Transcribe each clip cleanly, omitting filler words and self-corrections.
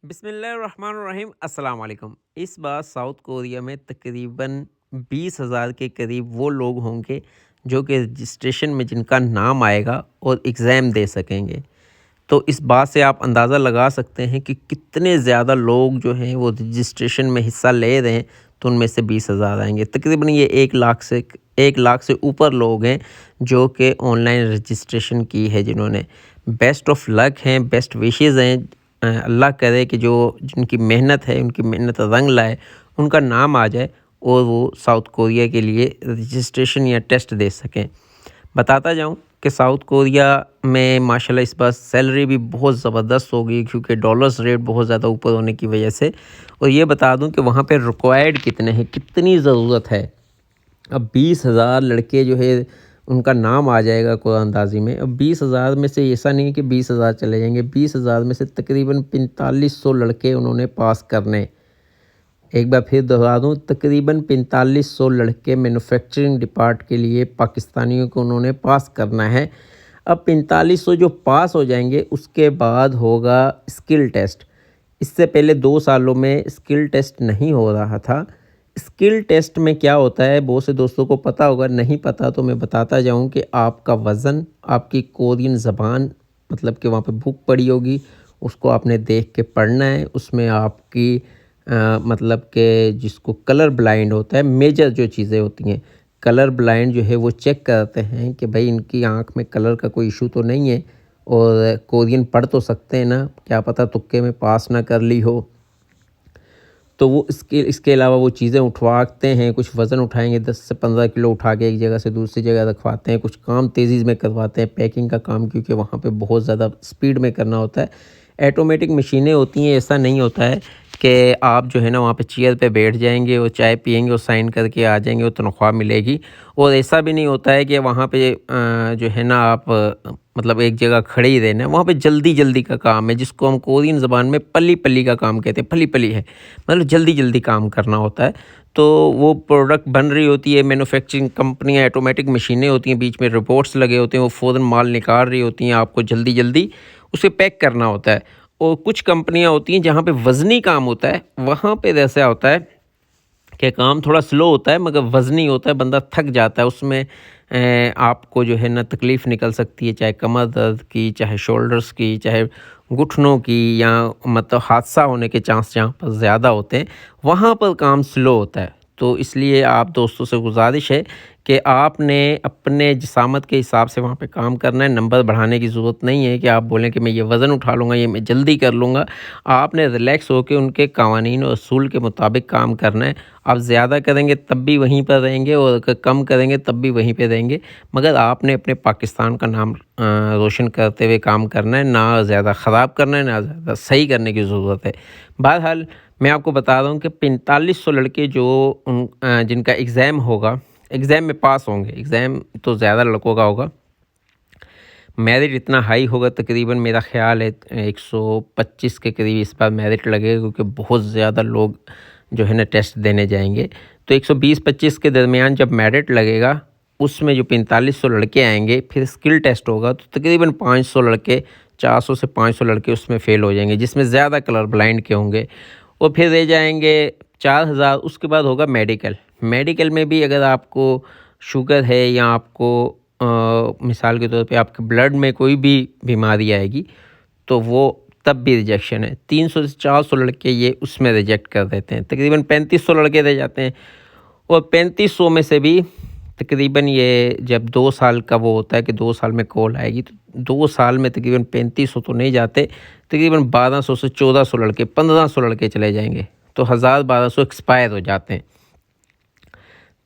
बिस्मिल्लाह रहमान रहीम अस्सलाम वालेकुम। इस बार साउथ कोरिया में तकरीबन 20,000 के करीब वो लोग होंगे जो कि रजिस्ट्रेशन में जिनका नाम आएगा और एग्ज़ाम दे सकेंगे। तो इस बात से आप अंदाज़ा लगा सकते हैं कि कितने ज़्यादा लोग जो हैं वो रजिस्ट्रेशन में हिस्सा ले रहे हैं। तो उनमें से 20,000 आएंगे, तकरीबन ये 1 लाख से ऊपर लोग हैं जो कि ऑनलाइन रजिस्ट्रेशन की है जिन्होंने। बेस्ट ऑफ लक हैं, बेस्ट विशेज़ हैं। अल्लाह करे कि जो जिनकी मेहनत है उनकी मेहनत रंग लाए, उनका नाम आ जाए और वो साउथ कोरिया के लिए रजिस्ट्रेशन या टेस्ट दे सकें। बताता जाऊं कि साउथ कोरिया में माशाल्लाह इस बार सैलरी भी बहुत ज़बरदस्त होगी क्योंकि डॉलर्स रेट बहुत ज़्यादा ऊपर होने की वजह से। और ये बता दूं कि वहाँ पे रिक्वायर्ड कितने हैं, कितनी ज़रूरत है। अब 20,000 लड़के जो है उनका नाम आ जाएगा कुरानंदाज़ी में। अब 20,000 में से ऐसा नहीं है कि 20,000 चले जाएंगे, 20,000 में से तकरीबन 4500 लड़के उन्होंने पास करने। एक बार फिर दोहरा दूँ, तकरीबन 4500 लड़के मैन्युफैक्चरिंग डिपार्ट के लिए पाकिस्तानियों को उन्होंने पास करना है। अब 4500 जो पास हो जाएंगे उसके बाद होगा स्किल टेस्ट। इससे पहले 2 सालों में स्किल टेस्ट नहीं हो रहा था। स्किल टेस्ट में क्या होता है बहुत से दोस्तों को पता होगा, नहीं पता तो मैं बताता जाऊं कि आपका वज़न, आपकी कोरियन ज़बान, मतलब कि वहाँ पे बुक पड़ी होगी, उसको आपने देख के पढ़ना है। उसमें आपकी मतलब कि जिसको कलर ब्लाइंड होता है, मेजर जो चीज़ें होती हैं, कलर ब्लाइंड जो है वो चेक करते हैं कि भाई इनकी आँख में कलर का कोई इशू तो नहीं है और कोरियन पढ़ तो सकते हैं ना, क्या पता तुक्के में पास ना कर ली हो। तो वो इसके अलावा वो चीज़ें उठवाते हैं, कुछ वज़न उठाएंगे 10 से 15 किलो उठा के एक जगह से दूसरी जगह रखवाते हैं, कुछ काम तेज़ी में करवाते हैं, पैकिंग का काम, क्योंकि वहाँ पे बहुत ज़्यादा स्पीड में करना होता है। ऑटोमेटिक मशीनें होती हैं, ऐसा नहीं होता है कि आप जो है ना वहाँ पे चेयर पे बैठ जाएंगे और चाय पिएंगे और साइन करके आ जाएंगे और तनख्वाह मिलेगी। और ऐसा भी नहीं होता है कि वहाँ पे जो है ना आप मतलब एक जगह खड़े ही रहना है। वहाँ पे जल्दी जल्दी का काम है, जिसको हम कोरियन ज़बान में पली पली का काम कहते हैं। पली पली है मतलब जल्दी जल्दी काम करना होता है। तो वो प्रोडक्ट बन रही होती है, मैन्युफैक्चरिंग कंपनियाँ, ऑटोमेटिक मशीनें होती हैं, बीच में रोबोट्स लगे होते हैं, वो फ़ौरन माल निकाल रही होती हैं, आपको जल्दी जल्दी उसे पैक करना होता है। और कुछ कंपनियां होती हैं जहाँ पे वज़नी काम होता है, वहाँ पे ऐसा होता है कि काम थोड़ा स्लो होता है मगर वज़नी होता है, बंदा थक जाता है उसमें। आपको जो है ना तकलीफ़ निकल सकती है, चाहे कमर दर्द की, चाहे शोल्डर्स की, चाहे घुटनों की, या मतलब हादसा होने के चांस जहाँ पर ज़्यादा होते हैं वहाँ पर काम स्लो होता है। तो इसलिए आप दोस्तों से गुजारिश है कि आपने अपने जिसामत के हिसाब से वहाँ पे काम करना है। नंबर बढ़ाने की ज़रूरत नहीं है कि आप बोलें कि मैं ये वज़न उठा लूँगा, ये मैं जल्दी कर लूँगा। आपने रिलैक्स होकर उनके कावानीन और असूल के मुताबिक काम करना है। आप ज़्यादा करेंगे तब भी वहीं पर रहेंगे और अगर कम करेंगे तब भी वहीं पे रहेंगे, मगर आपने अपने पाकिस्तान का नाम रोशन करते हुए काम करना है, ना ज़्यादा ख़राब करना है ना ज़्यादा सही करने की ज़रूरत है। बहरहाल मैं आपको बता रहा हूँ कि 4500 लड़के जो जिनका एग्ज़ाम होगा, एग्ज़ाम में पास होंगे। एग्ज़ाम तो ज़्यादा लड़कों का होगा, मेरिट इतना हाई होगा, तकरीबन मेरा ख़्याल है 125 के करीब इस बार मेरिट लगेगा, क्योंकि बहुत ज़्यादा लोग जो है ना टेस्ट देने जाएंगे। तो 120-25 के दरमियान जब मेरिट लगेगा, उसमें जो 4500 लड़के आएंगे, फिर स्किल टेस्ट होगा तो तकरीबन 500 लड़के, 400 से 500 लड़के उसमें फ़ेल हो जाएंगे, जिसमें ज़्यादा कलर ब्लाइंड के होंगे। और फिर रह जाएंगे 4000। उसके बाद होगा मेडिकल। मेडिकल में भी अगर आपको शुगर है या आपको मिसाल के तौर पे आपके ब्लड में कोई भी बीमारी आएगी तो वो तब भी रिजेक्शन है। 300 से 400 लड़के ये उसमें रिजेक्ट कर देते हैं, तकरीबन 3500 लड़के रह जाते हैं। और 3500 में से भी तकरीबन ये जब 2 साल का वो होता है कि 2 साल में कॉल आएगी, तो 2 साल में तकरीबन 3500 तो नहीं जाते, तकरीबन 1200 से 1400 लड़के, 1500 लड़के चले जाएंगे, तो 1000-1200 एक्सपायर हो जाते हैं।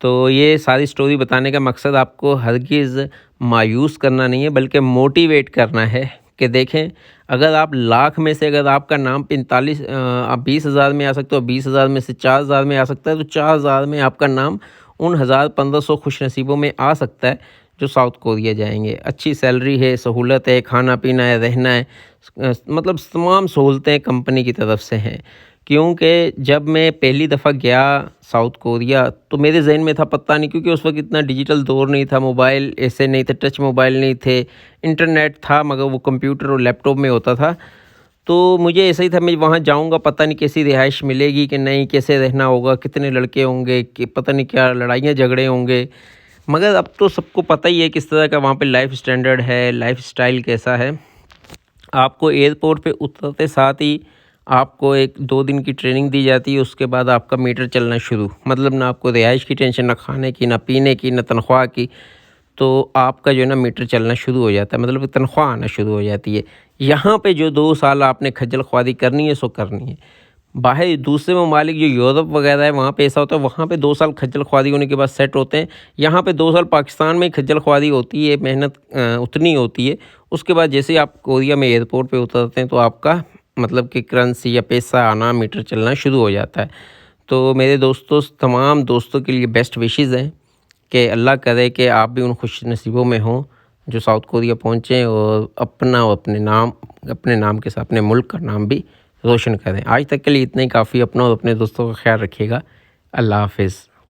तो ये सारी स्टोरी बताने का मकसद आपको हरगिज़ मायूस करना नहीं है, बल्कि मोटिवेट करना है कि देखें, अगर आप लाख में से अगर आपका नाम 45 आप 20,000 में आ सकते हो, 20,000 में से 4,000 में आ सकता है, तो 4,000 में आपका नाम उन 1,000-1,500 खुश नसीबों में आ सकता है जो साउथ कोरिया जाएंगे। अच्छी सैलरी है, सहूलत है, खाना पीना है, रहना है, मतलब तमाम सहूलतें कंपनी की तरफ से हैं। क्योंकि जब मैं पहली दफ़ा गया साउथ कोरिया तो मेरे जहन में था, पता नहीं, क्योंकि उस वक्त इतना डिजिटल दौर नहीं था, मोबाइल ऐसे नहीं थे, टच मोबाइल नहीं थे, इंटरनेट था मगर वो कंप्यूटर और लैपटॉप में होता था। تو مجھے ایسا ہی تھا میں وہاں جاؤں گا پتہ نہیں کیسی رہائش ملے گی کہ نہیں، کیسے رہنا ہوگا، کتنے لڑکے ہوں گے، کہ پتہ نہیں کیا لڑائیاں جھگڑے ہوں گے. مگر اب تو سب کو پتہ ہی ہے کس طرح کا وہاں پہ لائف سٹینڈرڈ ہے، لائف سٹائل کیسا ہے. آپ کو ایئرپورٹ پہ اترتے ساتھ ہی آپ کو 2 دن کی ٹریننگ دی جاتی ہے. اس کے بعد آپ کا میٹر چلنا شروع، مطلب نہ آپ کو رہائش کی ٹینشن، نہ کھانے کی، نہ پینے کی، نہ تنخواہ کی. تو آپ کا جو ہے نا میٹر چلنا شروع ہو جاتا ہے، مطلب تنخواہ آنا شروع ہو جاتی ہے. یہاں پہ جو 2 سال آپ نے کھجل خواری کرنی ہے سو کرنی ہے. باہر دوسرے ممالک جو یورپ وغیرہ ہے وہاں پہ ایسا ہوتا ہے، وہاں پہ 2 سال کھجل خواری ہونے کے بعد سیٹ ہوتے ہیں. یہاں پہ 2 سال پاکستان میں کھجل خواری ہوتی ہے، محنت اتنی ہوتی ہے. اس کے بعد جیسے آپ کوریا میں ایئرپورٹ پہ اترتے ہیں تو آپ کا مطلب کہ کرنسی یا پیسہ آنا، میٹر چلنا شروع ہو جاتا ہے. تو میرے دوستوں، تمام دوستوں کے لیے بیسٹ وشز ہیں کہ اللہ کرے کہ آپ بھی ان خوش نصیبوں میں ہوں جو ساؤتھ کوریا پہنچیں اور اپنا اور اپنے نام کے ساتھ اپنے ملک کا نام بھی روشن کریں. آج تک کے لیے اتنا ہی کافی. اپنا اور اپنے دوستوں کا خیال رکھیے گا. اللہ حافظ.